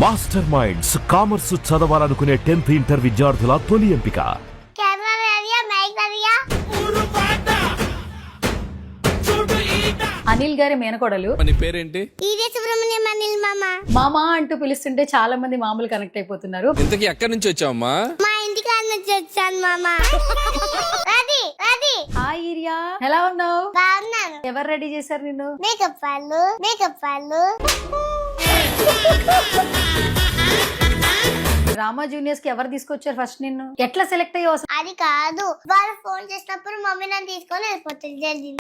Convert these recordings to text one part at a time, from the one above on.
Master minds commerce చదవాలనుకునే 10th inter విద్యార్థుల తొలి ఎంపిక. అనిల్ గారి మేనకోడలు. నీ పేరేంటి? మామా అంటూ పిలుస్తుంటే చాలా మంది మామూలు కనెక్ట్ అయిపోతున్నారు. ఇంతకీ ఎక్కడి నుంచి వచ్చావమ్మా? మా ఇంటికి నుంచి వచ్చాను మామా. హాయ్ ఈరియా, ఎలా ఉన్నావు? బాగున్నాను. ఎవరు రెడీ చేశారు నిన్ను? మేకప్ వాళ్ళు. డ్రామా జూనియర్స్ కి ఎవరు తీసుకొచ్చారు ఫస్ట్ నిన్ను? ఎట్లా సెలెక్ట్ అయ్యావు అసలు? అది కాదు, వాళ్ళు ఫోన్ చేసినప్పుడు మమ్మీ నన్ను తీసుకొని వెళ్ళిపోతుంది. జరిగింది.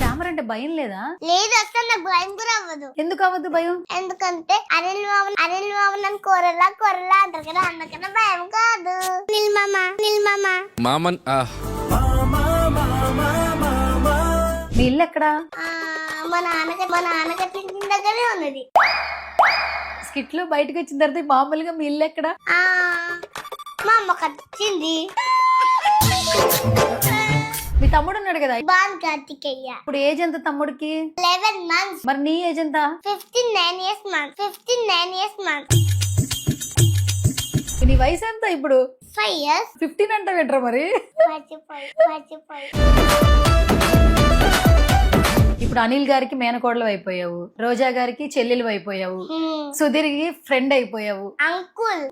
కెమెరా అంటే భయం లేదా? లేదు, అసలు నాకు భయం కూడా అవ్వదు. ఎందుకు అవ్వదు భయం? ఎందుకంటే అనిల్ మామ నన్ను కొరలా అంటారు కదా, అందుకన్నా భయం కాదు. నిల్ మామ మామన్ మీ ఇల్లు ఎక్కడా? మా నాన్నగట్ల దగ్గరే ఉన్నది. స్కిట్ లో బయటకు వచ్చిన తర్వాత మామూలుగా మీ ఇల్లు ఎక్కడా? మా అమ్మ కట్టింది. మీ తమ్ముడు ఉన్నాడు కదా, బాన్ కార్తికేయ. ఇప్పుడు ఏజ్ ఎంత తమ్ముడికి? 11 months. మరి నీ ఏజ్ ఎంత? 59 years. నీ వయసు ఎంత ఇప్పుడు? 5 years. 15 అంటే వింటారా మరి? మర్చిపోయి. ఇప్పుడు అనిల్ గారికి మేనకోడలు అయిపోయావు, రోజా గారికి చెల్లెలు అయిపోయావు, సుధీర్ కి ఫ్రెండ్ అయిపోయావు. అంకుల్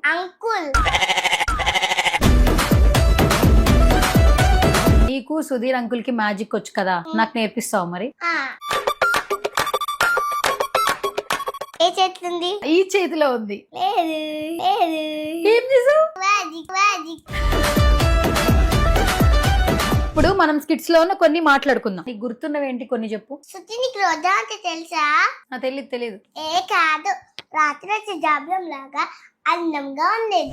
నీకు సుధీర్ అంకుల్ కి మ్యాజిక్ వచ్చు కదా, నాకు నేర్పిస్తావు మరి? ఏ చేతుంది? ఈ చేతిలో ఉంది. లేదు. ఏం చేసావు? మ్యాజిక్. ఇప్పుడు మనం స్కిట్స్ లో కొన్ని మాట్లాడుకుందాం. నీకు గుర్తున్నవేంటి కొన్ని చెప్పు. శృతి, నీకు రోజా అంటే తెలుసా? నాకు తెలియదు. ఏ కాదు, రాత్రి వచ్చే జాబలం లాగా అందంగా ఉండేది.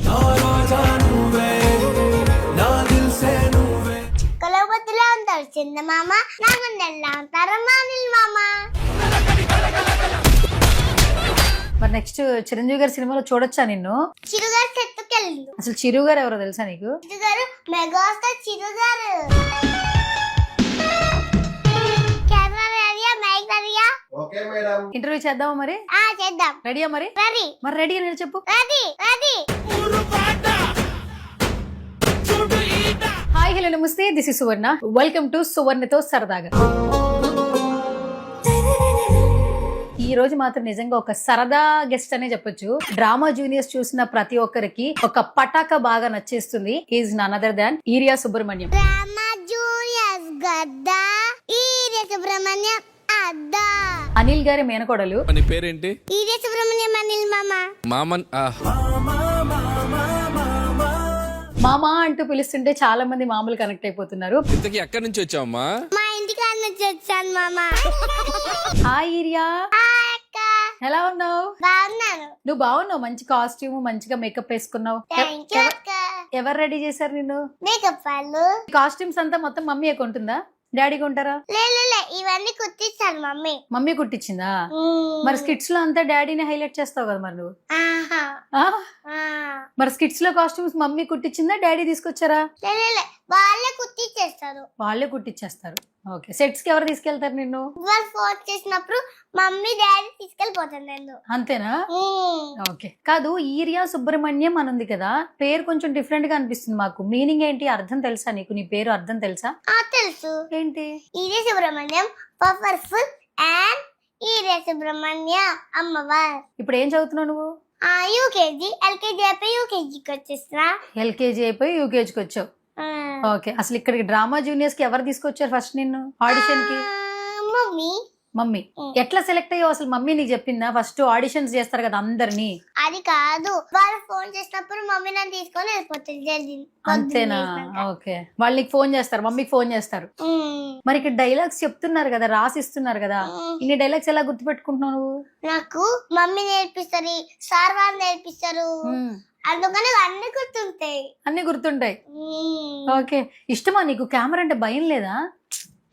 చుక్కలబొత్తులా ఉంటారు చందమామ, నా గుండెల్లా ఉంటారు మానిల్ మామ. మరి నెక్స్ట్ చిరంజీవి గారి సినిమాలో చూడొచ్చా నిన్ను? చిరుగారు చెట్టుకెళ్ళిండు. అసలు చిరు గారు ఎవరో తెలుసా నీకు? చిరుగారు మెగాస్టార్ చిరుగారు. కెమెరా రెడీయా? మైక్ రెడీయా? ఇంటర్వ్యూ చేద్దామా మరి? చేద్దాం. రెడీయా మరి? రెడీ. మరి రెడీ అని చెప్పు. రెడీ. హాయ్ హలో నమస్తే, this is Suvarna. Welcome to సువర్ణతో సరదాగా. ఈ రోజు మాత్రం నిజంగా ఒక సరదా గెస్ట్ అనే చెప్పొచ్చు. డ్రామా జూనియర్స్ చూసిన ప్రతి ఒక్కరికి ఒక పటాక బాగా నచ్చేస్తుంది. Is none other than Eeriya Subrahmanyam. Drama juniors గద్దా, ఈరియా సుబ్రహ్మణ్యం అద్దా. అనిల్ గారి మేనకోడలు. నీ పేరేంటి? ఈరియా సుబ్రహ్మణ్యం అనిల్ మామ. మామన్ మామా అంటూ పిలుస్తుంటే చాలా మంది మామూలు కనెక్ట్ అయిపోతున్నారు. ఇంతకీ ఎక్కడి నుంచి వచ్చావమ్మా? మా ఇంటికి నుంచి వచ్చాను మామ. హాయ్ ఈరియా, ఎలా ఉన్నావు? బాగున్నాను. నువ్వు బాగున్నావు, మంచి కాస్ట్యూమ్, మంచిగా మేకప్ వేసుకున్నావు. థ్యాంక్ యూ అక్క. ఎవరు రెడీ చేశారు నిన్ను? మేకప్ వాళ్ళు. కాస్ట్యూమ్స్ అంతా మొత్తం మమ్మీ కొంటుందా, డాడీ కొంటారా? లే ఇవన్నీ కుట్టించాను మమ్మీ. మమ్మీ కుట్టించిందా? మరి స్కిట్స్ లో అంతా డాడీని హైలైట్ చేస్తావు కదా మరి నువ్వు. ఆ? మరి స్కిట్స్ లో కాస్ట్యూమ్స్ మమ్మీ కుట్టించిందా, డాడీ తీసుకొచ్చారా? లే వాళ్ళే కుట్టించేస్తారు. వాళ్ళే కుట్టించేస్తారు. ఓకే, సెట్స్ కి ఎవరు తీసుకెళ్తారు నిన్ను? వాళ్ళు ఫోన్ చేసినప్పుడు మమ్మీ డాడీ తీసుకెళ్ళిపోతాను నేను. అంతేనా? ఓకే. కాదు, ఈరియా సుబ్రహ్మణ్యం అని ఉంది కదా, పేరు కొంచెం డిఫరెంట్ గా అనిపిస్తుంది మాకు. మీనింగ్ ఏంటి, అర్థం తెలుసా నీకు? నీ పేరు అర్థం తెలుసా? తెలుసు. ఏంటి? Urea Subrahmanyam powerful and urea Subrahmanyam అమ్మవారు. ఇప్పుడు ఏం చదువుతున్నావు నువ్వు? యూకేజీ. ఎల్కేజీ అయిపోయి యూకేజీకి వచ్చేస్తున్నా. ఎల్కేజీ అయిపోయి యూకేజీకి వచ్చావు. ఓకే, అసలు ఇక్కడికి డ్రామా జూనియర్స్ కి ఎవరు తీసుకొచ్చారు ఫస్ట్ నిన్ను ఆడిషన్ కి? మమ్మీ. ఎట్లా సెలెక్ట్ అయ్యావు అసలు? మమ్మీ నీకు చెప్పిందా? ఫస్ట్ ఆడిషన్స్ చేస్తారు కదా అందరినీ. అది కాదు, వాళ్ళు ఫోన్ చేసినప్పుడు మమ్మీ నన్ను తీసుకొని వెళ్ళిపోతుంది. జరిగింది. అంతేనా? ఓకే, వాళ్ళు నీకు ఫోన్ చేస్తారు, మమ్మీకి ఫోన్ చేస్తారు. మరి ఇక్కడ డైలాగ్స్ చెప్తున్నారు కదా, రాసిస్తున్నారు కదా, ఇన్ని డైలాగ్స్ ఎలా గుర్తుపెట్టుకుంటున్నావు నువ్వు? నాకు మమ్మీ నేర్పిస్తారు, సార్ వాళ్ళు నేర్పిస్తారు, అందుకని అన్ని గుర్తుంటాయి. అన్ని గుర్తుంటాయి. ఓకే, ఇష్టమా నీకు? కెమెరా అంటే భయం లేదా?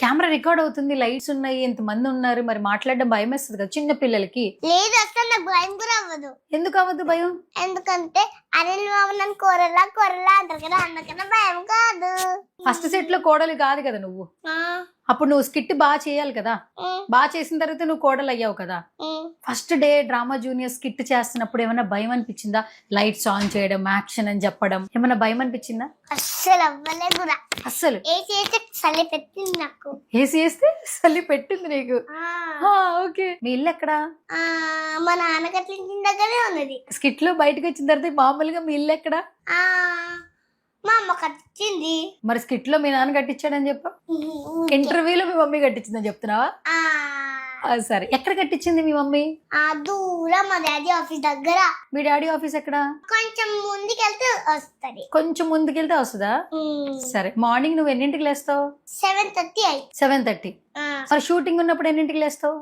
కెమెరా రికార్డ్ అవుతుంది, లైట్స్ ఉన్నాయి, ఎంతమంది ఉన్నారు, మరి మాట్లాడడం భయం వేస్తుంది కదా చిన్న పిల్లలకి. లేదు, అసలు నాకు భయం కూడా అవ్వదు. ఎందుకు అవ్వదు భయం? ఎందుకంటే అనిల్ మామ నన్ను కొరలా అంటారు కదా, అందుకన్నా భయం కాదు. ఫస్ట్ సెట్ లో కోడలు కాదు కదా నువ్వు, అప్పుడు నువ్వు స్కిట్ బాగా చేయాలి కదా, బాగా చేసిన తర్వాత నువ్వు కోడలు అయ్యావు కదా. First day drama junior skit చేస్తున్నప్పుడు ఏమైనా భయం అనిపించిందా? లైట్స్ ఆన్ చేయడం, యాక్షన్ అని చెప్పడం, ఏమైనా భయం అనిపించిందా? అస్సలు అవ్వలే కూడా. అస్సలు చలి పెట్టింది నాకు. ఏసీ వేస్తే చలి పెట్టింది నీకు. ఓకే, మీ ఇల్లు ఎక్కడా? మా నాన్న కట్టించిన దగ్గరే ఉన్నది. స్కిట్ లో బయటకు వచ్చిన తర్వాత మామూలుగా మీ ఇల్లు ఎక్కడా? మా అమ్మ కట్టించింది. మరి స్కిట్ లో మీ నాన్న కట్టించాడని చెప్పా, ఇంటర్వ్యూలో మీ మమ్మీ కట్టించిందని చెప్తున్నావా? సరే, ఎక్కడ కట్టించింది మీ మమ్మీ? దూరం మా డాడీ ఆఫీస్ దగ్గర. మీ డాడీ ఆఫీస్ ఎక్కడ? కొంచెం ముందుకెళ్తే వస్తుంది. కొంచెం ముందుకెళ్తే వస్తుందా? సరే, మార్నింగ్ నువ్వు ఎన్నింటికి లేస్తావు? 7:30. 7:30. మరి షూటింగ్ ఉన్నప్పుడు ఎన్నింటికి లేస్తావు?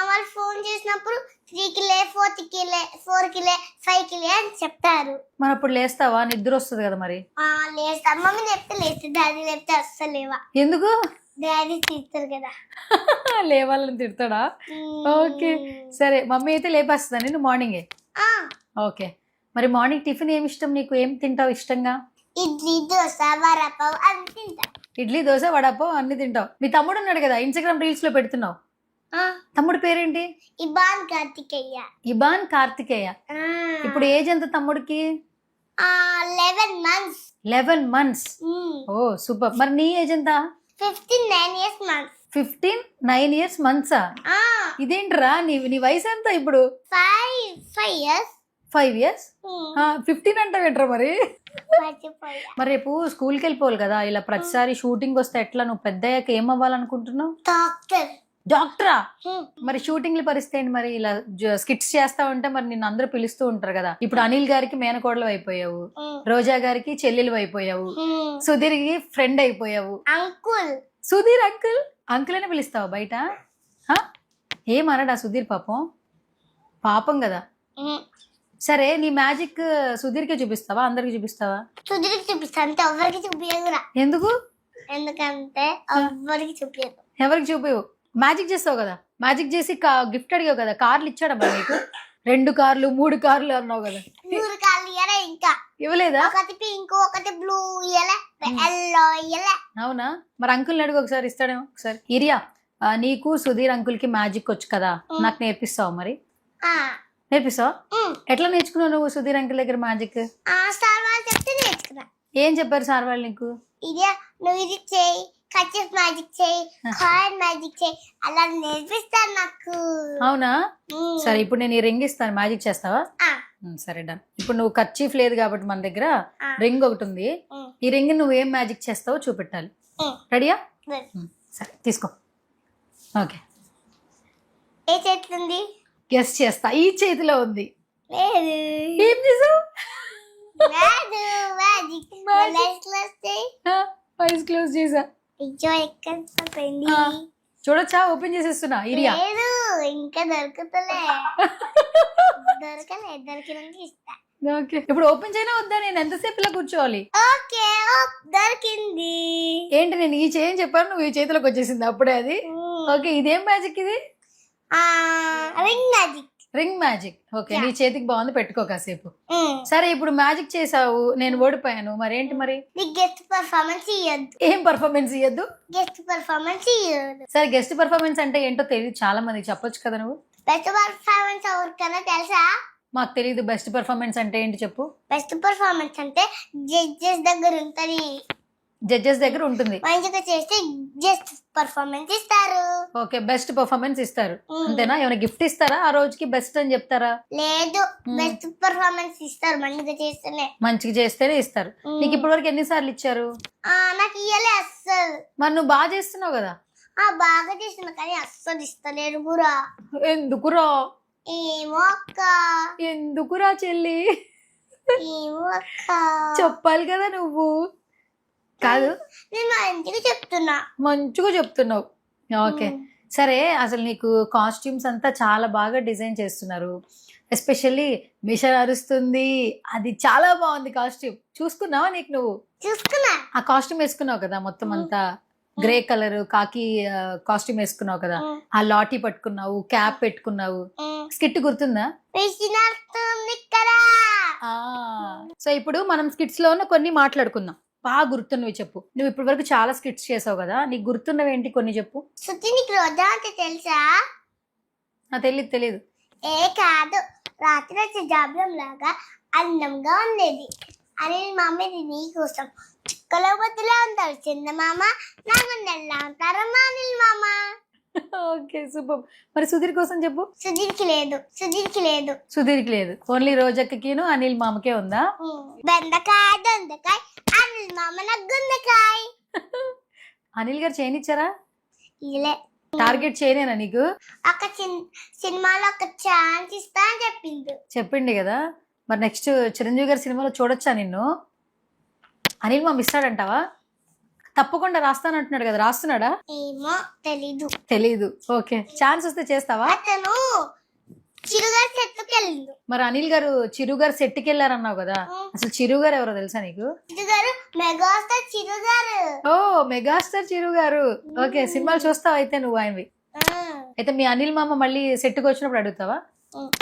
వాళ్ళు ఫోన్ చేసినప్పుడు 3కి లే, 4కి లే, 4కి లే, 5కి లే అని చెప్తారు. మరి అప్పుడు లేస్తావా? నిద్ర వస్తుంది కదా మరి. లేస్తా. మమ్మీ చెప్తే లేస్తే, డాడీ చెప్తే అస్సలు లేవా. ఎందుకు? డాడీ తిడతారు కదా. లేవాలని తిడతాడా? ఓకే, సరే. మమ్మీ అయితే లేపేస్తుందా నేను మార్నింగే? ఓకే, మరి మార్నింగ్ టిఫిన్ ఏమి ఇష్టం నీకు? ఏం తింటావు ఇష్టంగా? ఇడ్లీ, దోశ, వడపావ్ అన్ని తింటా. ఇడ్లీ, దోశ, వడపావ్ అన్ని తింటావు. మీ తమ్ముడు ఉన్నాడు కదా, ఇన్స్టాగ్రామ్ రీల్స్ లో పెడుతున్నావు. తమ్ముడు పేరేంటి? ఇబాన్ కార్తికేయ. ఇబాన్ కార్తికేయ. ఇప్పుడు ఏజ్ ఎంత తమ్ముడికి? 11 months. 11 months. ఓ సూపర్. మరి నీ ఏజ్ ఎంత? 9 months. 9 months. ఇదేంట్రా నీ వయసు ఎంత ఇప్పుడు? 5 years. 5 years. 15 అంటావేంట్రా మరి? మరి రేపు స్కూల్కి వెళ్ళిపోవాలి కదా, ఇలా ప్రతిసారి షూటింగ్ వస్తే ఎట్లా? నువ్వు పెద్ద అయ్యాక ఏం అవ్వాలనుకుంటున్నావు? డాక్టరా? మరి షూటింగ్ల పరిస్థితి ఏంటి మరి? ఇలా స్కిట్స్ చేస్తా ఉంటే మరి నిన్ను అందరూ పిలుస్తూ ఉంటారు కదా. ఇప్పుడు అనిల్ గారికి మేనకోడలు అయిపోయావు, రోజా గారికి చెల్లెలు అయిపోయావు, సుధీర్కి ఫ్రెండ్ అయిపోయావు. అంకుల్ సుధీర్ అంకుల్ అంకుల్ అని పిలుస్తావు బయట? ఏమనడా సుధీర్? పాపం కదా. సరే, నీ మ్యాజిక్ సుధీర్కే చూపిస్తావా, అందరికి చూపిస్తావా? సుధీర్కి చూపిస్తా, అంటే ఎవరికి చూపించదురా. ఎందుకు? ఎందుకంటే ఎవరికి చూపించదు. ఎవరికి చూపించవు? మ్యాజిక్ చేస్తావు కదా, మ్యాజిక్ చేసి గిఫ్ట్ అడిగావు కదా, కార్లు ఇచ్చాడమ్మా నీకు? 2 కార్లు 3 కార్లు అన్నావు కదా. 3 కార్లు ఇయ్యలే, ఇంకా ఇవ్వలేదా? ఒకటి పింక్, ఒకటి బ్లూ ఇయ్యలే, ఎల్లో ఇయ్యలే. అవునా? మరి అంకుల్ని అడుగు, ఒకసారి ఇస్తాడేమో. ఒకసారి ఇరియా, నీకు సుధీర్ అంకుల్ కి మ్యాజిక్ వచ్చు కదా, నాకు నేర్పిస్తావు? మరి నేర్పిస్తావా? ఎట్లా నేర్చుకున్నావు నువ్వు సుధీర్ అంకుల్ దగ్గర మ్యాజిక్? సార్ వాళ్ళు చెప్తే నేర్చుకున్నా. ఏం చెప్పారు సార్ వాళ్ళు నీకు? ఇదే నువ్వు ఇది చేయి, కచ్చిఫ్ మ్యాజిక్ చేయి, కాయిన్ మ్యాజిక్ చేయి, అలా నేర్పిస్తాను నాకు. అవునా? సరే, ఇప్పుడు నేను ఈ రింగ్ ఇస్తాను, మ్యాజిక్ చేస్తావా? సరే, డన్. ఇప్పుడు నువ్వు కర్చీఫ్ లేదు కాబట్టి మన దగ్గర రింగ్ ఒకటి ఉంది. ఈ రింగ్ నువ్వు ఏం మ్యాజిక్ చేస్తావో చూపెట్టాలి. రెడీయా? సరే, తీసుకో. ఓకే, ఏ చేతిలో ఉంది? గెస్ చేస్తా. ఈ చేతిలో ఉంది. లేదు. ఏం చేసావు? ఐస్ క్లోజ్ చేసా. చూడొచ్చా? ఓపెన్ చేసేస్తున్నా. ఇరియా ఇంకా దొరుకుతలే. దొరికినాక ఇస్తా. ఓకే, ఇప్పుడు ఓపెన్ చేయనా వద్దా? నేను ఎంతసేపు ఇలా కూర్చోవాలి? ఓకే, దొరికింది. ఏంటి, నేను ఈ చేయి చెప్పాను, నువ్వు ఈ చేతిలోకి వచ్చేసింది అప్పుడే అది. ఓకే, ఇదేం మ్యాజిక్ ఇది? Ring magic. Ring magic. Okay, నీ చేతికి బాగుంది, పెట్టుకో కాసేపు. సరే, ఇప్పుడు మ్యాజిక్ చేసావు, నేను ఓడిపోయాను, మరేంటి మరి? గెస్ట్ పర్ఫార్మెన్స్ ఇయ్యద్దు. ఏం పర్ఫార్మెన్స్ ఇయ్యద్దు? గెస్ట్ పర్ఫార్మెన్స్ ఇయ్యద్దు. సరే, గెస్ట్ పర్ఫార్మెన్స్ అంటే ఏంటో తెలియదు చాలా మందికి, చెప్పొచ్చు కదా నువ్వు. బెస్ట్ పర్ఫార్మెన్స్ ఎవరికైనా తెలుసా? మాకు తెలియదు. బెస్ట్ పర్ఫార్మెన్స్ అంటే ఏంటి చెప్పు. బెస్ట్ పర్ఫార్మెన్స్ అంటే జడ్జెస్ దగ్గర ఉంటది. జడ్జెస్ దగ్గర ఉంటుంది. మంచిగా చేస్తే జస్ట్ పర్ఫార్మెన్స్ ఇస్తారు. ఓకే, బెస్ట్ పర్ఫార్మెన్స్ ఇస్తారు, అంతేనా? ఏమైనా గిఫ్ట్ ఇస్తారా ఆ రోజుకి? బెస్ట్ అని చెప్తారా? లేదు, బెస్ట్ పర్ఫార్మెన్స్ ఇస్తారు. మంచిగా చేస్తేనే ఇస్తారు. నీకు ఇప్పటి వరకు ఎన్నిసార్లు ఇచ్చారు? నాకు ఇయ్యలే అస్సలు. మరి నువ్వు బాగా చేస్తున్నావు కదా. బాగా చేస్తున్నా, కానీ అస్సలు ఇస్తలేరు కూడా. ఎందుకురా? ఏమో అక్క. ఎందుకురా చెల్లి? ఏమో అక్క. చెప్పాలి కదా నువ్వు. కాదు, నేను మంచిగా చెప్తున్నావు. ఓకే, సరే. అసలు నీకు కాస్ట్యూమ్స్ అంతా చాలా బాగా డిజైన్ చేస్తున్నారు. ఎస్పెషల్లీ మిషన్ అరుస్తుంది, అది చాలా బాగుంది కాస్ట్యూమ్. చూసుకున్నావా? నీకు నువ్వు చూసుకున్నా. ఆ కాస్ట్యూమ్ వేసుకున్నావు కదా, మొత్తం అంతా గ్రే కలర్ కాకి కాస్ట్యూమ్ వేసుకున్నావు కదా, ఆ లాఠీ పట్టుకున్నావు, క్యాప్ పెట్టుకున్నావు. స్కిట్ గుర్తుందా? సో ఇప్పుడు మనం స్కిట్స్ లో కొన్ని మాట్లాడుకుందాం. బాగా గుర్తున్నవి చెప్పు. నువ్వు ఇప్పటి వరకు చాలా స్కిట్స్ చేసావు కదా, నీకు గుర్తున్నవి ఏంటి కొన్ని చెప్పు. శృతి నీకు రోజా అంటే తెలుసా? తెలీదు. ఏ కాదు, రాత్రి వచ్చే జాబిలం లాగా అందంగా ఉండేది. అనిల్ మామది నీ కోసం చుక్కలో బొత్తులా ఉంటారు చందమామ, నా గుండెల్లా ఉంటారమ్మా అనిల్ మామ. Okay super. మరి సుధీర్ కోసం చెప్పు. సుధీర్కి లేదు. సుధీర్కి లేదు, ఓన్లీ రోజక్కకిను అనిల్ మామకే ఉందా? బెండకాయ దొండకాయ అనిల్ మామ నా గుండకాయ. అనిల్ గారు చేయనిచ్చారా? ఇలే టార్గెట్ చేయనేనా నీకు? ఒక సినిమాలో ఒక ఛాన్స్ ఇస్తా అని చెప్పిండు కదా. మరి నెక్స్ట్ చిరంజీవి గారి సినిమాలో చూడొచ్చా నిన్ను? అనిల్ మామ ఇస్తాడంటావా? తప్పకుండా రాస్తానంటున్నాడు కదా, రాస్తున్నాడా? ఏమో తెలీదు. ఓకే, ఛాన్స్ వస్తే చేస్తావా? అతను చిరుగారు సెట్కి వెళ్ళిండు. మరి అనిల్ గారు చిరు గారు సెట్కి వెళ్ళారన్నావు కదా, అసలు చిరు గారు ఎవరో తెలుసా నీకు? చిరుగారు మెగాస్టార్ చిరుగారు. ఓ మెగాస్టార్ చిరు గారు. ఓకే, సినిమాలు చూస్తావు అయితే నువ్వు ఆయనవి. అయితే మీ అనిల్ మామ మళ్ళీ సెట్కి వచ్చినప్పుడు అడుగుతావా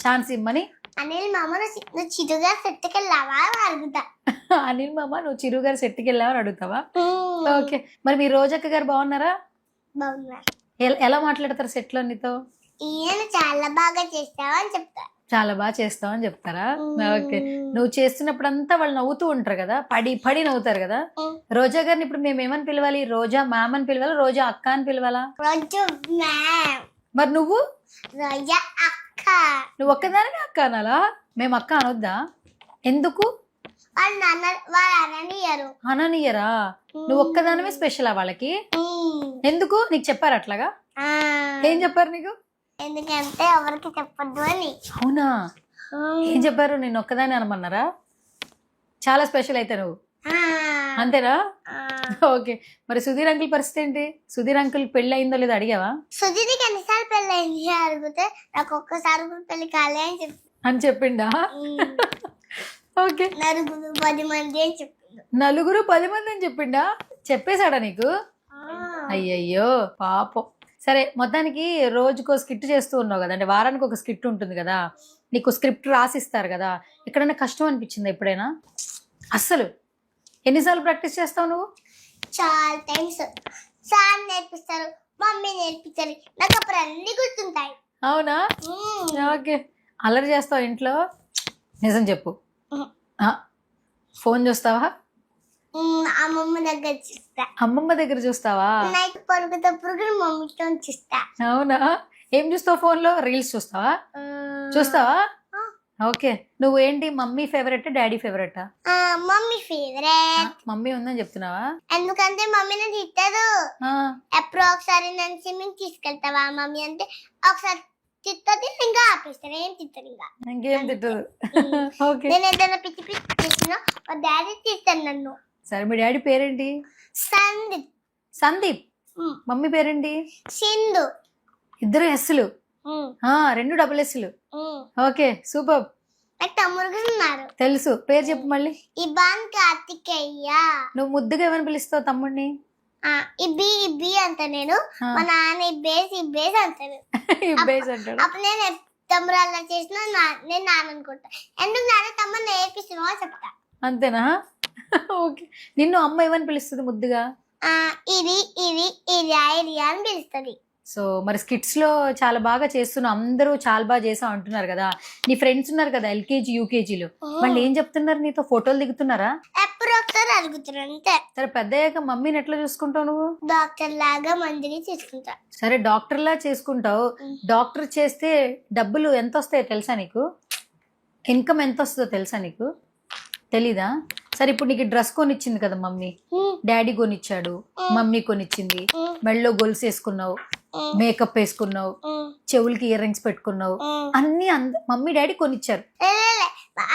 ఛాన్స్ ఇమ్మని? అనిల్ మామ నువ్వు చిరుగారు సెట్కి వెళ్ళావా అడుగుతా. అనిల్ మామ నువ్వు చిరు గారు సెట్కి వెళ్ళావని అడుగుతావా? ఓకే, మరి మీ రోజక్క గారు బాగున్నారా? బాగున్నారు. ఎలా మాట్లాడతారు సెట్ లో నీతో? ఈయన చాలా బాగా చేస్తావా అని చెప్తా. చాలా బాగా చేస్తావు అని చెప్తారా? ఓకే, నువ్వు చేస్తున్నప్పుడు అంతా వాళ్ళు నవ్వుతూ ఉంటారు కదా, పడి నవ్వుతారు కదా. రోజా గారిని ఇప్పుడు మేము ఏమని పిలవాలి? రోజా మ్యామ్ అని పిలవాలా, రోజా అక్క అని పిలవాలా? రోజు మ్యామ్. మరి నువ్వు? రోజా అక్క. నువ్వు ఒక్కదానివి అక్క అనాలా? మేము అక్క అనొద్దా? ఎందుకు? వాళ్ళు అననియరా? నువ్వు ఒక్కదానివే స్పెషలా వాళ్ళకి? ఎందుకు? నీకు చెప్పారు అట్లాగా? ఏం చెప్పారు నీకు? ఎందుకంటే ఎవరికి చెప్పొద్దు అని. అవునా? ఏం చెప్పారు? నేను ఒక్కదాని అనమన్నారా? చాలా స్పెషల్ అయితే నువ్వు, అంతేనా? ఓకే, మరి సుధీర్ అంకుల్ పరిస్థితి ఏంటి? సుధీర్ అంకుల్ పెళ్లి అయిందో లేదో అడిగావా? సుధీర్కి ఎన్నిసార్లు పెళ్లి అయింది అడిగితే నాకు ఒక్కసారి కూడా పెళ్లి కాలే అని చెప్పిండా? ఓకే, నలుగురు 10 మంది అని చెప్పిండు. నలుగురు 10 మంది అని చెప్పిండా? చెప్పేశాడా నీకు? అయ్యయ్యో పాపం. సరే, మొత్తానికి రోజుకో స్కిట్ చేస్తూ ఉన్నావు కదా, అంటే వారానికి ఒక స్కిట్ ఉంటుంది కదా, నీకు స్క్రిప్ట్ రాసిస్తారు కదా, ఎక్కడైనా కష్టం అనిపించిందా ఎప్పుడైనా? అస్సలు? ఎన్నిసార్లు ప్రాక్టీస్ చేస్తావు నువ్వు? చాలా టైమ్స్. సార్ నేర్పిస్తారు, మమ్మీ నేర్పిస్తారు, నాకు అప్పుడు అన్ని గుర్తుంటాయి. అవునా? ఓకే, అల్లరి చేస్తావు ఇంట్లో? నిజం చెప్పు. ఫోన్ చూస్తావా? అమ్మమ్మ దగ్గర చూస్తా. అమ్మమ్మ దగ్గర చూస్తావా? నైట్ పడుకున్నప్పుడు మమ్మీతో చూస్తా. అవునా? ఏం చూస్తావు ఫోన్ లో? రీల్స్ చూస్తావా? ఓకే, నువ్వు ఏంటి మమ్మీ ఫేవరెట్ డాడీ ఫేవరెటా? Mummy favourite. మమ్మీ ఉందని చెప్తున్నావా? ఎందుకంటే మమ్మీ నన్ను తిట్టదు. ఎప్పుడో ఒకసారి నన్ను స్విమ్మింగ్ తీసుకెళ్తావా మమ్మీ అంటే ఒకసారి తిట్టది, ఇంకా ఆపేస్తాను. ఏం తిట్టదు, ఇంకేం తిట్టదు. ఓకే, నేను ఏదైనా పిచ్చి పిచ్చి చేసినా మా డాడీ తిట్టాను నన్ను. సరే, మీ డాడీ పేరేంటి? సందీప్. సందీప్. మమ్మీ పేరేంటి? సింధు. ఇద్దరు ఎస్లు? 2 డబుల్ ఎస్లు. Okay, super. నాకు తమ్ముడు ఉన్నారు. తెలుసు, పేరు చెప్పు మళ్ళీ. ఇబాన్ కార్తికేయ. నువ్వు ముద్దుగా ఏమని పిలుస్తావు తమ్ముడిని? ఇబ్బి అంట. నేను మా నాన్న ఇబ్బేసి అంటాను. అప్పుడు నేను తమ్ముడు అలా చేసినా నేను నాన్న అనుకుంటా. ఎందుకు నాన్న తమ్ముడు నేర్పిస్తున్నావు చెప్తా. అంతేనా? ఓకే, నిన్ను అమ్మ ఏమని పిలుస్తుంది ముద్దుగా? ఇది అని పిలుస్తుంది. సో మరి స్కిట్స్ లో చాలా బాగా చేస్తున్నావు, అందరూ చాలా బాగా చేసావు అంటున్నారు కదా. నీ ఫ్రెండ్స్ ఉన్నారు కదా ఎల్కేజీ యూకేజీలో, వాళ్ళు ఏం చెప్తున్నారు నీతో? ఫోటోలు దిగుతున్నారా? ఎప్పుడు ఒకసారి అడుగుతున్నారు అంతే. సరే, పెద్ద అయ్యాక మమ్మీని ఎట్లా చూసుకుంటావు నువ్వు? డాక్టర్ లాగా మందిని చూసుకుంటా. సరే, డాక్టర్ లా చేసుకుంటావు. డాక్టర్ చేస్తే డబ్బులు ఎంత వస్తాయో తెలుసా నీకు? ఇన్కమ్ ఎంత వస్తుందో తెలుసా నీకు? తెలీదా? సరే, ఇప్పుడు నీకు డ్రెస్ కొనిచ్చింది కదా మమ్మీ, డాడీ కొనిచ్చాడు, మమ్మీ కొనిచ్చింది, మెళ్ళలో గొలుసు వేసుకున్నావు, మేకప్ వేసుకున్నావు, చెవులకి ఇయర్ రింగ్స్ పెట్టుకున్నావు, అన్ని మమ్మీ డాడీ కొనిచ్చారు.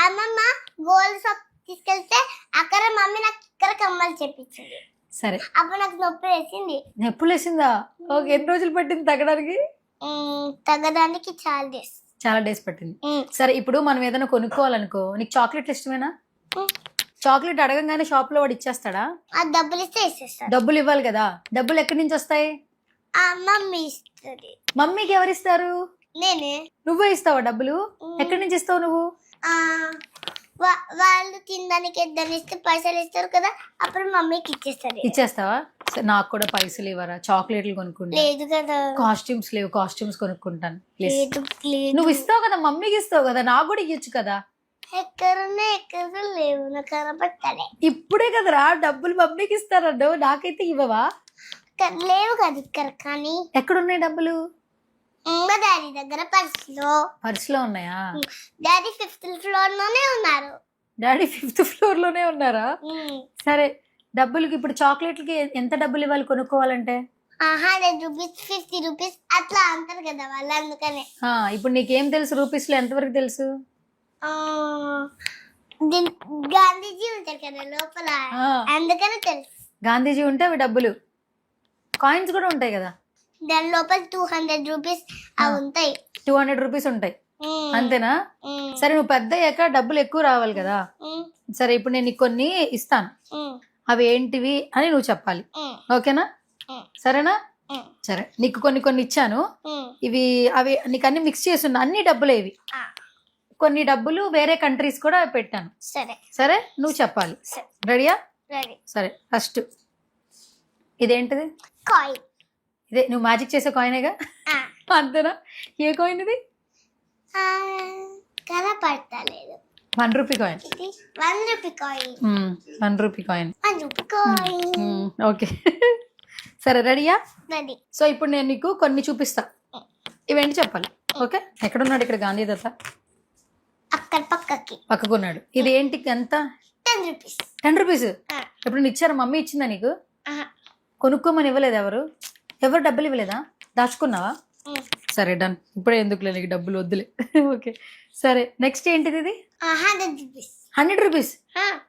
అమ్మమ్మ గోల్డ్ షాప్ తీసుకెళ్తే అక్కడ మమ్మీ నాకు ఇక్కడ కమ్మలు చెప్పించింది. సరే, అప్పుడు నాకు నొప్పి వేసింది. నొప్పులు వేసిందా? ఓకే, ఎన్ని రోజులు పట్టింది తగ్గడానికి? తగ్గడానికి చాలా డేస్ పట్టింది. సరే, ఇప్పుడు మనం ఏదైనా కొనుక్కోవాలనుకో, నీకు చాక్లెట్లు ఇష్టమేనా? చాక్లెట్ అడగంగానే షాప్ లో వాడు ఇచ్చేస్తాడా? డబ్బులు ఇస్తే ఇచ్చేస్తాడు. డబ్బులు ఇవ్వాలి కదా. డబ్బులు ఎక్కడి నుంచి వస్తాయి? మమ్మీ ఇస్తుంది. మమ్మీకి ఎవరిస్తారు? నేనే. నువ్వే ఇస్తావా డబ్బులు? ఎక్కడి నుంచి ఇస్తావు నువ్వు? వాళ్ళు తినడానికి ఇద్దరు ఇస్తే పైసలు ఇస్తారు కదా, అప్పుడు మమ్మీకి ఇచ్చేస్తారు. ఇచ్చేస్తావా? సరే, నాకు కూడా పైసలు ఇవ్వరా? చాక్లెట్లు కొనుక్కుంటా. లేదు కదా. కాస్ట్యూమ్స్ లేవు, కాస్ట్యూమ్స్ కొనుక్కుంటాను. ప్లీజ్. లేదు లేదు. నువ్వు ఇస్తావు కదా, మమ్మీకి ఇస్తావు కదా, నాకు కూడా ఇవ్వచ్చు కదా. ఎక్కడ లేవు, నాకు కనపడతాయి. ఇప్పుడే కదరా డబ్బులు మమ్మీకి ఇస్తారన్నావు, నాకైతే ఇవ్వవా? లేవు కదా ఇక్కడ. కానీ ఎక్కడున్నాయి డబ్బులు? మా డాడీ దగ్గర పర్సులో ఉన్నాయా? డాడీ 5th floor లోనే ఉన్నారు. డాడీ 5th floor లోనే ఉన్నారా? సరే, డబ్బులకి ఇప్పుడు చాక్లెట్లకి ఎంత డబ్బులు ఇవ్వాలి కొనుక్కోవాలంటే? 100 రూపీస్ 50 రూపీస్ అట్లా అంటారు కదా వాళ్ళు, అందుకనే. ఇప్పుడు నీకేం తెలుసు రూపీస్ లో ఎంతవరకు తెలుసు? గాంధీజీ ఉంటారు కదా లోపల, అందుకనే తెలుసు. గాంధీజీ ఉంటే అవి డబ్బులు. కాయిన్స్ కూడా ఉంటాయి కదా దాని లోపల 200 రూపీస్ అవి ఉంటాయి. 200 రూపీస్ ఉంటాయి, అంతేనా? సరే, నువ్వు పెద్ద అయ్యాక డబ్బులు ఎక్కువ రావాలి కదా. సరే, ఇప్పుడు నేను నీకు కొన్ని ఇస్తాను, అవి ఏంటివి అని నువ్వు చెప్పాలి, ఓకేనా? సరేనా? సరే, నీకు కొన్ని ఇచ్చాను, ఇవి అవి నీకు అన్ని మిక్స్ చేస్తున్నా, అన్ని డబ్బులే ఇవి. కొన్ని డబ్బులు వేరే కంట్రీస్ కూడా పెట్టాను. సరే, నువ్వు చెప్పాలి. రెడీయా? సరే, ఫస్ట్ ఇదేంటిది? కాయిన్. ఇదే నువ్వు మ్యాజిక్ చేసే కాయినేగా, అంతేనా? ఏ కాయిన్ ఇది? కనపడతలేదు. 1 rupee coin. 1 rupee coin. 1 rupee coin. 1 rupee coin. Okay. సరే, రెడీయా? రెడీ. సో ఇప్పుడు నేను నీకు కొన్ని చూపిస్తా, ఇవేంటి చెప్పాలి, ఓకే? ఎక్కడున్నాడు? ఇక్కడ గాంధీ దత్త అక్కడ పక్కకున్నాడు. ఇది ఏంటి? ఎంత? 10 రూపీస్. 10 రూపీస్. ఎప్పుడు ఇచ్చారా? మమ్మీ ఇచ్చిందా నీకు? కొనుక్కోమని ఇవ్వలేదు. ఎవరు డబ్బులు ఇవ్వలేదా? దాచుకున్నావా? సరే, డన్. ఇప్పుడే ఎందుకులే నీకు డబ్బులు, వద్దులే. ఓకే, సరే, నెక్స్ట్ ఏంటిది? ఇది 100 రూపీస్. 100 రూపీస్.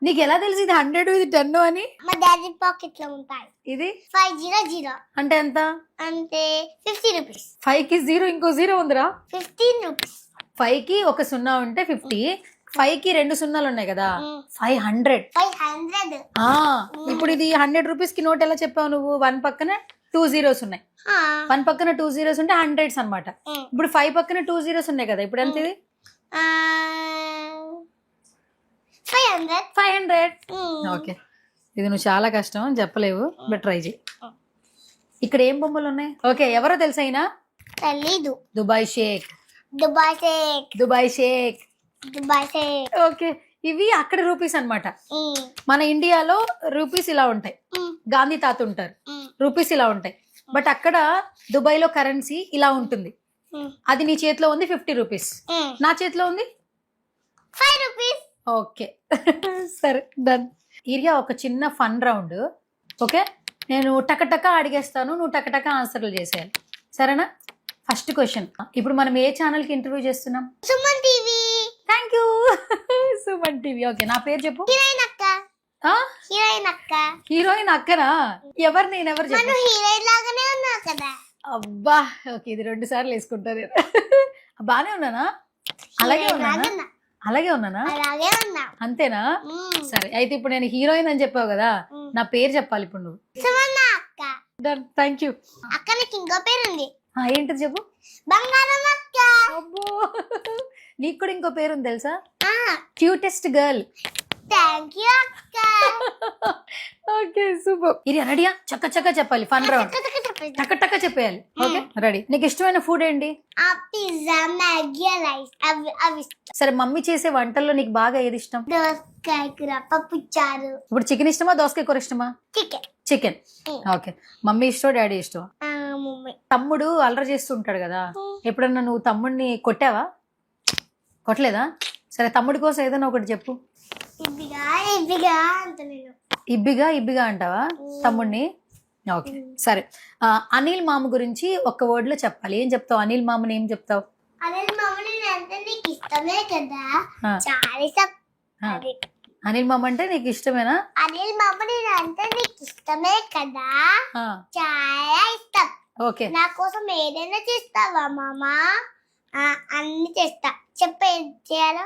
నీకు ఎలా తెలిసి ఇది 100 ఇది 10 అని? మా డాడీ పాకెట్ లో ఉంటాయి. ఇది 500 అంటే ఎంత? అంటే 50 రూపీస్. 5కి 0 ఇంకో 0 ఉందిరా. 15 రూపీస్. 5కి ఒక 0 ఉంటే 50, 5కి 2 సున్నాలు ఉన్నాయి కదా, 500. ఇప్పుడు ఇది 100 రూపీస్ కి నోట్ ఎలా చెప్పావు నువ్వు? 1 పక్కన 2 zeros ఉన్నాయి, 1 పక్కన 2 zeros ఉంటే 100s అన్నమాట. ఇప్పుడు 5 పక్కన 2 zeros ఉన్నాయి కదా, ఇప్పుడు ఎంత ఇది? 500. ఓకే, ఇది నువ్వు చాలా కష్టం అని చెప్పలేవు, బట్ ట్రై చేయి. ఇక్కడ ఏం బొమ్మలు ఉన్నాయి? ఓకే, ఎవరో తెలుసా? అయినా తెలీదు. దుబాయ్ షేక్. ఓకే, ఇవి అక్కడ రూపీస్ అన్నమాట. మన ఇండియాలో రూపీస్ ఇలా ఉంటాయి, గాంధీ తాత ఉంటారు, రూపీస్ ఇలా ఉంటాయి. బట్ అక్కడ దుబాయ్ లో కరెన్సీ ఇలా ఉంటుంది. అది నీ చేతిలో ఉంది 50 రూపీస్, నా చేతిలో ఉంది 5 రూపీస్. ఓకే, సరే, డన్. ఏరియా ఒక చిన్న ఫన్ రౌండ్, ఓకే? నేను టకటక అడిగేస్తాను, నువ్వు టకటక ఆన్సర్లు చేసేయాలి, సరేనా? ఫస్ట్ క్వశ్చన్, ఇప్పుడు మనం ఏ ఛానల్ కి ఇంటర్వ్యూ చేస్తున్నాం? Suman TV. Thank you, Suman TV. Okay, నా పేరు చెప్పు. హీరోయిన్ అక్క. హీరోయిన్ అక్కనా? ఎవరు? నేను ఎవరు చెప్పు? హీరోయిన్ లాగానే ఉన్నా కదా. అబ్బా, ఓకే, ఇది 2 సార్లు వేసుకుంటా నేను. బానే ఉన్నానా? అలాగే ఉన్నానా? అంతేనా? సరే, అయితే ఇప్పుడు నేను హీరోయిన్ అని చెప్పావు కదా, నా పేరు చెప్పాలి ఇప్పుడు నువ్వు. Done, thank you. అక్క నీకు ఇంకో పేరు ఉంది. ఏంటిది చెప్పు? బంగారం అక్క. అబ్బో, నీకు కూడా ఇంకో పేరు ఉంది తెలుసా? Cutest girl. థ్యాంక్ యూ అక్క. Okay, super. ఇది రెడీయా? చక్క చెప్పాలి, ఫన్ రౌండ్. టక చెప్పేయాలి, ఓకే? రెడీ. నీకు ఇష్టమైన ఫుడ్ ఏంటి? పిజ్జా, మ్యాగీ, రైస్, అవి. సరే, మమ్మీ చేసే వంటల్లో నీకు బాగా ఏది ఇష్టం? దోసకాయ కూర, పప్పు చారు. ఇప్పుడు చికెన్ ఇష్టమా, దోసకాయ కూర ఇష్టమా? చికెన్. ఓకే, మమ్మీ ఇష్టం, డాడీ ఇష్టం? తమ్ముడు అల్లరి చేస్తూ ఉంటాడు కదా, ఎప్పుడన్నా నువ్వు తమ్ముడిని కొట్టావా? కొట్టలేదా? సరే, తమ్ముడి కోసం ఏదైనా ఒకటి చెప్పు. ఇబ్బిగా అంటావా తమ్ముడిని? ఓకే, సరే. అనిల్ మామ గురించి ఒక్క వర్డ్ లో చెప్పాలి, ఏం చెప్తావు? అనిల్ మామని ఏం చెప్తావు? అనిల్ మామని అంటే నీకు ఇష్టమే కదా, చాలా ఇష్టం. అనిల్ మామ అంటే నీకు ఇష్టమేనా? అనిల్ మామని అంటే నీకు ఇష్టమే కదా, చాలా ఇష్టం. ఓకే, నా కోసం ఏదైనా చేస్తావా మామా? అన్ని చేస్తా. చెప్పేం చేయాలో.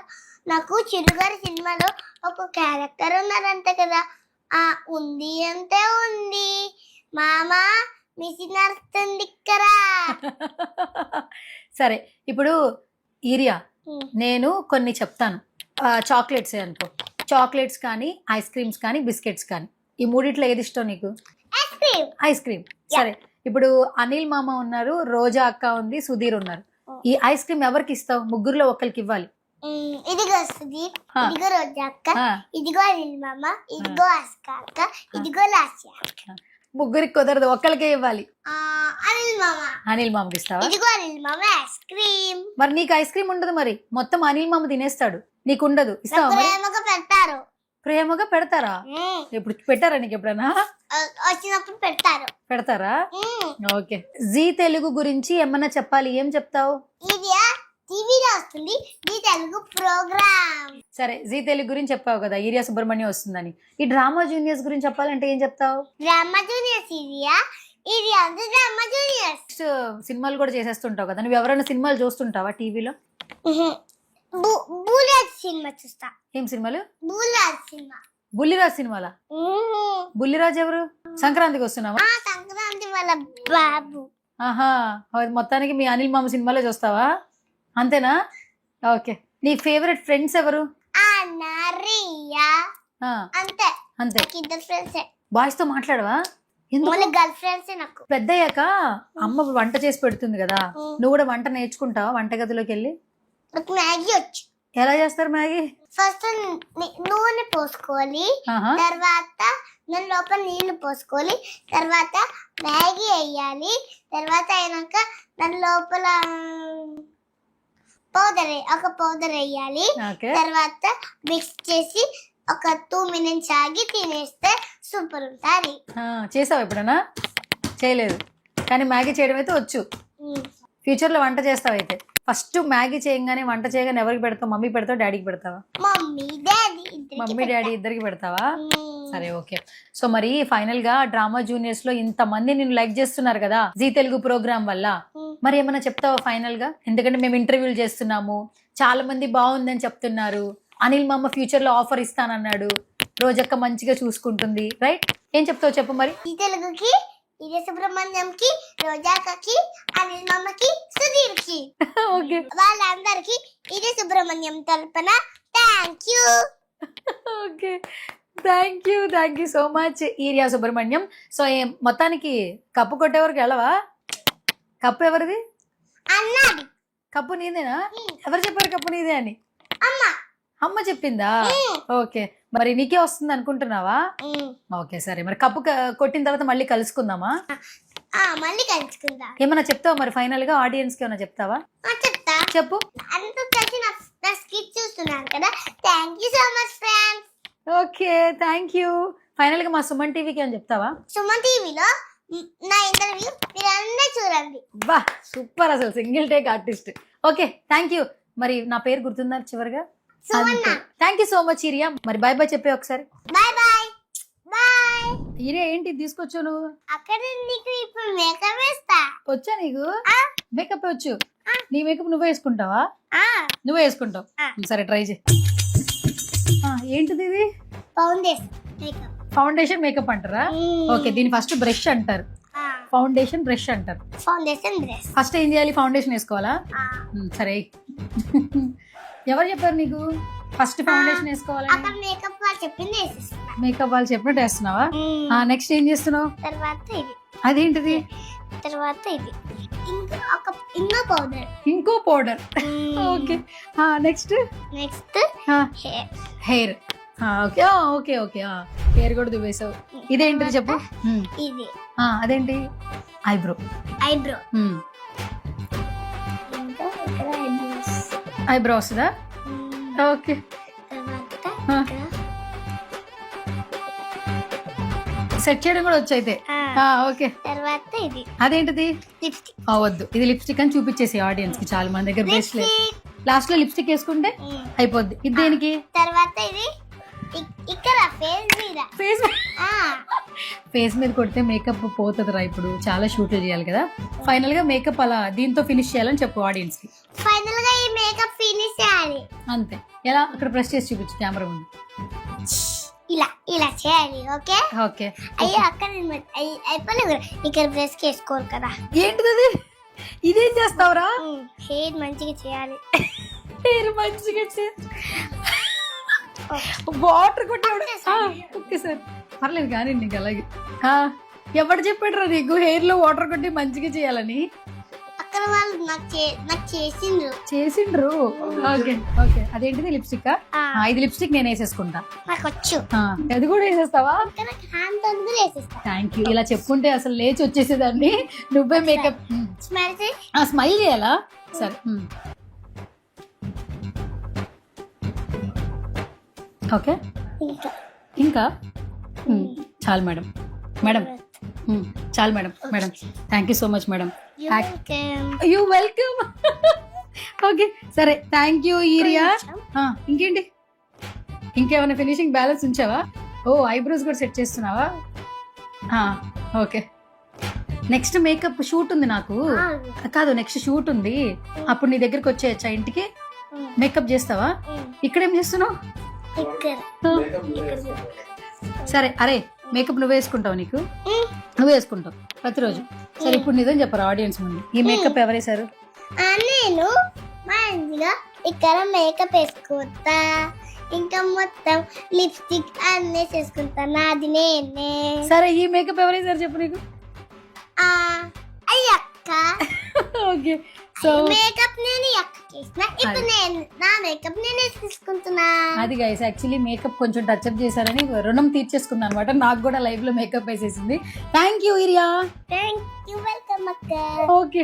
నాకు చిరుగారి సినిమాలో ఒక క్యారెక్టర్ ఉన్నారంట కదా, ఉంది అంటే ఉంది మామా, మిషన్ నడుస్తుంది ఇక్కడ. సరే, ఇప్పుడు ఈరియా, నేను కొన్ని చెప్తాను, చాక్లెట్స్ అనుకో, చాక్లెట్స్ కానీ ఐస్ క్రీమ్స్ కానీ బిస్కెట్స్ కానీ ఈ మూడిట్లో ఏది ఇష్టం నీకు? Ice cream. Ice cream. సరే, ఇప్పుడు అనిల్ మామ ఉన్నారు, రోజా అక్క ఉంది, సుధీర్ ఉన్నారు. ఈ ఐస్ క్రీమ్ ఎవరికి ఇస్తావు? ముగ్గురులో ఒకరికి ఇవ్వాలి. ఇదిగో సుధీర్, ఇదిగో రోజా అక్క, ఇదిగో అనిల్ మామ, ఇదిగో అస్క అక్క, ఇదిగో లాస్య అక్క. ముగ్గురికి కుదరదు, ఒక్కరికే ఇవ్వాలి. అనిల్ మామ. అనిల్ మామకి ఇస్తావా? ఇదిగో అనిల్ మామ ఐస్ క్రీమ్. మరి నీకు ఐస్ క్రీమ్ ఉండదు, మరి మొత్తం అనిల్ మామ తినేస్తాడు, నీకు ఉండదు. ఇస్తావా? ప్రేమగా పెడతారు. ప్రేమగా పెడతారా? ఎప్పుడు పెట్టారా నీకు ఎప్పుడైనా? వచ్చినప్పుడు పెడతారా? ఓకే. జీ తెలుగు గురించి ఏమన్నా చెప్పాలి, ఏం చెప్తావు? ఇది టీవీలో వస్తుంది, జీ తెలుగు ప్రోగ్రామ్. సరే, జీ తెలుగు గురించి చెప్పావు కదా, ఈరియా సుబ్రహ్మణ్యం వస్తుందని. ఈ డ్రామా జూనియర్స్ గురించి చెప్పాలంటే ఏం చెప్తావు? డ్రామా జూనియర్స్ ఇది అంతా డ్రామా జూనియర్స్. సినిమాలు కూడా చేసేస్తుంటావు కదా, నువ్వు ఎవరైనా సినిమాలు చూస్తుంటావా టీవీలో? బుల్లిరాజ్ సినిమా చూస్తా. ఏం సినిమాలు? బుల్లిరాజ్ సినిమా. బుల్లిరాజ్ సినిమాలా? బుల్లిరాజ్ ఎవరు? సంక్రాంతికి వస్తున్నావా? సంక్రాంతి వాళ్ళ బాబు. ఆహా, మొత్తానికి మీ అనిల్ మామ సినిమాలో చూస్తావా, అంతేనా? ఓకే. నీ ఫేవరెట్ ఫ్రెండ్స్ ఎవరు? అంతే అంతే. ఇద్దరు ఫ్రెండ్స్. బాయ్స్ తో మాట్లాడవా? గర్ల్ ఫ్రెండ్స్ నాకు. పెద్దయ్యాక అమ్మ వంట చేసి పెడుతుంది కదా, నువ్వు కూడా వంట నేర్చుకుంటావా వంటగదిలోకి వెళ్ళి? మ్యాగీ వచ్చు. ఎలా చేస్తారు మ్యాగీ? ఫస్ట్ నూనె పోసుకోవాలి, తర్వాత దాని లోపల నీళ్లు పోసుకోవాలి, తర్వాత మ్యాగీ వేయాలి, తర్వాత అయినాక దాని లోపల పౌడర్ వేయాలి, తర్వాత మిక్స్ చేసి ఒక 2 minutes ఆగి తినేస్తే సూపర్ ఉంటుంది. చేసావు ఎప్పుడైనా? చేయలేదు, కానీ మ్యాగీ చేయడం అయితే వచ్చు. ఫ్యూచర్ లో వంట చేస్తావు అయితే? ఫస్ట్ మ్యాగీ చేయగానే, వంట చేయగానే ఎవరికి పెడతావు? మమ్మీ పెడతావు, డాడీకి పెడతావా? మమ్మీ డాడీ ఇద్దరికి పెడతావా? సరే, ఓకే. సో మరి ఫైనల్ గా డ్రామా జూనియర్స్ లో ఇంత మంది నిన్ను లైక్ చేస్తున్నారు కదా జీ తెలుగు ప్రోగ్రామ్ వల్ల, మరి ఏమన్నా చెప్తావా ఫైనల్ గా? ఎందుకంటే మేము ఇంటర్వ్యూలు చేస్తున్నాము, చాలా మంది బాగుందని చెప్తున్నారు, అనిల్ మామ ఫ్యూచర్ లో ఆఫర్ ఇస్తానన్నాడు, రోజక్క మంచిగా చూసుకుంటుంది, రైట్? ఏం చెప్తావు చెప్పు మరి. జీ తెలుగుకి, ఈరియా సుబ్రహ్మణ్యంకి, రోజాకి, అనిల్ మామకి, సుధీర్కి, ఓకే, వాళ్ళందరికి ఈరియా సుబ్రహ్మణ్యం తరపున thank you. Okay, thank you so much urea Subrahmanyam. So మొత్తానికి కప్పు కొట్టే వరకు వెళ్ళవా? కప్పు ఎవరిది? అన్నది. కప్పు నీదేనా? ఎవరు చెప్పారు కప్పు నీదే అని? అమ్మ చెప్పిందా? ఓకే, మరి నీకే వస్తుంది అనుకుంటున్నావా? ఓకే, సరే. మరి కప్పు కొట్టిన తర్వాత మళ్ళీ కలుసుకుందామా? మళ్ళీ కలుసుకుందాం. ఏమన్నా చెప్తావా మరి ఫైనల్ గా ఆడియన్స్ కి? ఏమన్నా చెప్తావా? చెప్తా. చెప్పు. అందరూ కలిసి నా స్కిట్ చూస్తున్నారు కదా, thank you so much friends. Okay, thank you. Final గా మా సుమన్ టీవీకి అని చెప్తావా? సుమన్ టీవీలో నా ఇంటర్వ్యూ మీరందరూ చూడండి. బా, సూపర్, అసలు single take artist. Okay, thank you. మరి నా పేరు గుర్తుందా చివరిగా? Thank you so much urea. మరి బాయ్ బాయ్ చెప్పే ఒకసారి. Bye bye bye. ఈరియా, ఏంటి తీసుకొచ్చావు నువ్వు? అక్కడ నీకు ఇప్పుడు మేకప్ వేస్తా. వచ్చా నీకు? మేకప్ వచ్చు. నీ మేకప్ నువ్వే వేసుకుంటావా? నువ్వే వేసుకుంటావు. సరే, ట్రై చేయి. ఏంటిది ఇది? ఫౌండేషన్ మేకప్ అంటారా? ఓకే, దీని ఫస్ట్ బ్రష్ అంటారు, ఫౌండేషన్ బ్రష్ అంటారు. ఫస్ట్ ఏం చేయాలి? ఫౌండేషన్ వేసుకోవాలా? సరే. ఎవరు చెప్పారు నీకు ఫస్ట్ ఫౌండేషన్ వేసుకోవాలి? మేకప్ వాళ్ళు చెప్పినట్టు వేస్తున్నావా? నెక్స్ట్ ఏం చేస్తున్నావు? అదేంటిది? తర్వాత ఇది ఇంకో powder. Okay, next hair. Okay okay okay, hair కూడా దువ్వేసావు. ఇదేంటిది చెప్పు? ఇది అదేంటి? ఐబ్రో. ఐబ్రో వస్తుందా? ఓకే, సెట్ చేయడం కూడా వచ్చు అయితే. ఓకే, తర్వాత ఇది అదేంటిది? లిప్స్టిక్. వద్దు, ఇది లిప్స్టిక్ అని చూపించేసి ఆడియన్స్ కి. చాలా మంది దగ్గర బ్రష్ లేదు, లాస్ట్ లో లిప్స్టిక్ వేసుకుంటే అయిపోద్ది. ఇది దేనికి? తర్వాత ఇది ఇక్కడ ఫేస్ మీద కొడితే మేకప్ పోతుంది రా. ఇప్పుడు చాలా షూట్లు చేయాలి కదా, ఫైనల్ గా మేకప్ అలా దీంతో ఫినిష్ చేయాలని చెప్పు ఆడియన్స్ కి. ఫైనల్ గా ఈ మేకప్ ఫినిష్ చేయాలి అంతే. ఎలా? అక్కడ ప్రెస్ చేసి చూపించు కెమెరా ముందు. ఇలా చేయాలి. Okay okay. అయ్యో అక్కడ అయిపోలేదు, ఇక్కడ బ్రష్ చేసుకోరు కదా. ఏంటిది అది? ఇదేం చేస్తావురా? హెయిర్ మంచిగా చేయాలి. హెయిర్ మంచిగా వాటర్ కొట్టి ఓకే సార్ పర్లేదు కానీ నీకు అలాగే ఎవడు చెప్పాడు నీకు హెయిర్ లో వాటర్ కొట్టి మంచిగా చేయాలని? అక్కడ వాళ్ళు నాకు చేసిండ్రు. ఓకే ఓకే అదేంటిది లిప్స్టిక్? ఇది లిప్స్టిక్ నేను వేసేసుకుంటా. నాకు వచ్చు. అది కూడా వేసేస్తావా? Thank you. ఇలా చెప్పుకుంటే అసలు లేచి వచ్చేసేదాన్ని. నువ్వే మేకప్ స్మైల్ చేయాలా? సరే ఓకే ఇంకా చాలు మేడం. మేడం చాలు madam. Madam thank you so much madam. You welcome. Okay సరే థ్యాంక్ యూ ఈరియా. ఇంకేంటి ఇంకేమైనా ఫినిషింగ్ బ్యాలెన్స్ ఉంచావా? ఓ ఐబ్రోస్ కూడా సెట్ చేస్తున్నావా? ఓకే నెక్స్ట్ మేకప్ షూట్ ఉంది నాకు. కాదు నెక్స్ట్ షూట్ ఉంది. అప్పుడు నీ దగ్గరికి వచ్చేయచ్చా ఇంటికి? మేకప్ చేస్తావా? ఇక్కడేం చేస్తున్నావు? సరే అరే మేకప్ నువ్వు వేసుకుంటావు. నీకు నువ్వు వేసుకుంటావు ప్రతిరోజు. సరే ఇప్పుడు నిజం చెప్పరు ఆడియన్స్ ముందు, ఈ మేకప్ ఎవరేసారు? నేను మంచిగా ఇక్కడ మేకప్ వేసుకుంటా, ఇంకా మొత్తం లిప్స్టిక్ అన్నీ చేసుకుంటా. నాది నేనే. సరే ఈ మేకప్ ఎవరేసారు చెప్పు నీకు? అయ్యక్క. ఓకే సో మేకప్ నేను అక్క చేసిన. ఇప్పుడు నేను నా మేకప్ నేనే తీసుకుంటున్నా. అది గైస్ యాక్చువల్లీ మేకప్ కొంచెం టచ్అప్ చేశారని రుణం తీర్చేసుకుంది అనమాట. నాకు కూడా లైవ్ లో మేకప్ వేసేసింది. Thank you Eeriya. Thank you. Welcome అక్క. ఓకే